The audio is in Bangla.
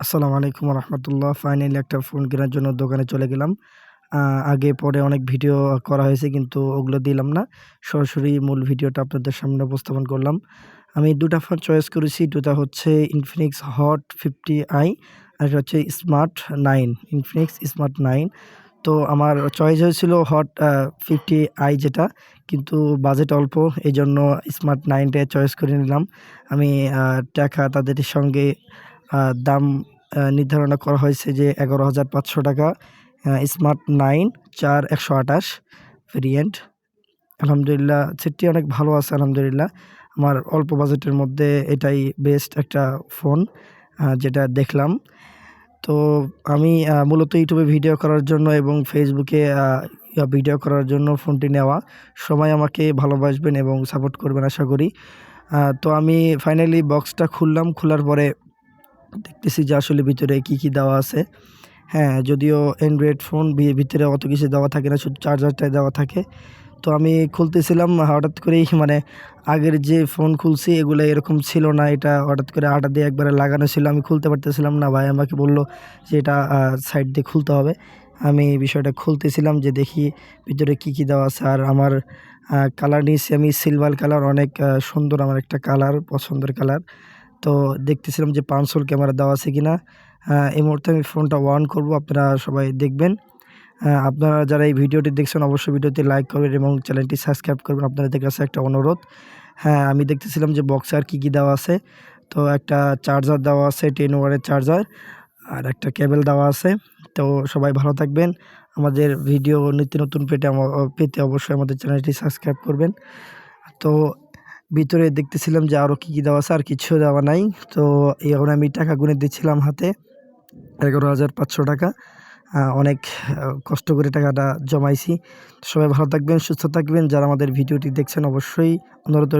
আসসালামু আলাইকুম রহমতুল্লাহ। ফাইনালি একটা ফোন কেনার জন্য দোকানে চলে গেলাম। আগে পরে অনেক ভিডিও করা হয়েছে কিন্তু ওগুলো দিলাম না। সরাসরি মূল ভিডিওটা আপনাদের সামনে উপস্থাপন করলাম। আমি ২ টা ফোন চয়েস করেছি। ২ টা হচ্ছে Infinix Hot 50i আর একটা হচ্ছে Smart 9, Infinix Smart 9। তো আমার চয়েস হয়েছিল হট 50i যেটা, কিন্তু বাজেট অল্প এজন্য স্মার্ট 9 টা চয়েস করে নিলাম। আমি টাকা তাদের সঙ্গে দাম নির্ধারণ করা হয়েছে যে ৳১১,৫০০ স্মার্ট 9 ৪ ১২৮ ভেরিয়েন্ট। আলহামদুলিল্লাহ সেটটি অনেক ভালো আছে আলহামদুলিল্লাহ। আমার অল্প বাজেটের মধ্যে এটাই বেস্ট একটা ফোন যেটা দেখলাম। তো আমি মূলত ইউটিউবে ভিডিও করার জন্য এবং ফেসবুকে ভিডিও করার জন্য ফোনটি নেওয়া। সবাই আমাকে ভালোবাসবেন এবং সাপোর্ট করবেন আশা করি। তো আমি ফাইনালি বক্সটা খুললাম। খোলার পরে দেখতেছি যে আসলে ভিতরে কি দেওয়া আছে। হ্যাঁ, যদিও অ্যান্ড্রয়েড ফোন ভিতরে অত কিছু দেওয়া থাকে না, শুধু চার্জারটাই দেওয়া থাকে। তো আমি খুলতেছিলাম হঠাৎ করেই আগের যে ফোন খুলছি এগুলো এরকম ছিল না। এটা হঠাৎ করে আটা দিয়ে একবারে লাগানো ছিল। আমি খুলতে পারতেছিলাম না। ভাই আমাকে বলল যে এটা সাইড দিয়ে খুলতে হবে। আমি বিষয়টা খুলতেছিলাম যে দেখি ভিতরে কি দেওয়া আছে। আর আমার কালার নিয়েছি আমি সিলভার কালার, অনেক সুন্দর আমার একটা কালার, পছন্দের কালার। তো দেখতেছিলাম যে পাঞ্চ হোল ক্যামেরা দেওয়া আছে কিনা। এই মুহূর্তে আমি ফোনটা অন করব, আপনারা সবাই দেখবেন। আপনারা যারা এই ভিডিওটি দেখছেন অবশ্যই ভিডিওতে লাইক করবেন এবং চ্যানেলটি সাবস্ক্রাইব করবেন। আপনাদের কাছে একটা অনুরোধ। হ্যাঁ, আমি দেখতেছিলাম যে বক্সে আর কি দেওয়া আছে। তো একটা চার্জার দেওয়া আছে, 10 ওয়াটের চার্জার, আর একটা কেবল দেওয়া আছে। তো সবাই ভালো থাকবেন। আমাদের ভিডিও নিত্য নতুন পেতে অবশ্যই আমাদের চ্যানেলটি সাবস্ক্রাইব করবেন। তো ভিতরে দেখতেছিলাম যে আরও কি দেওয়া আছে, আর কিছু দেওয়া নাই। তো এখন আমি টাকা গুনে দিচ্ছিলাম হাতে, ৳১১,৫০০। অনেক কষ্ট করে টাকাটা জমাইছি। সবাই ভালো থাকবেন, সুস্থ থাকবেন। যারা আমাদের ভিডিওটি দেখছেন অবশ্যই অনুরোধ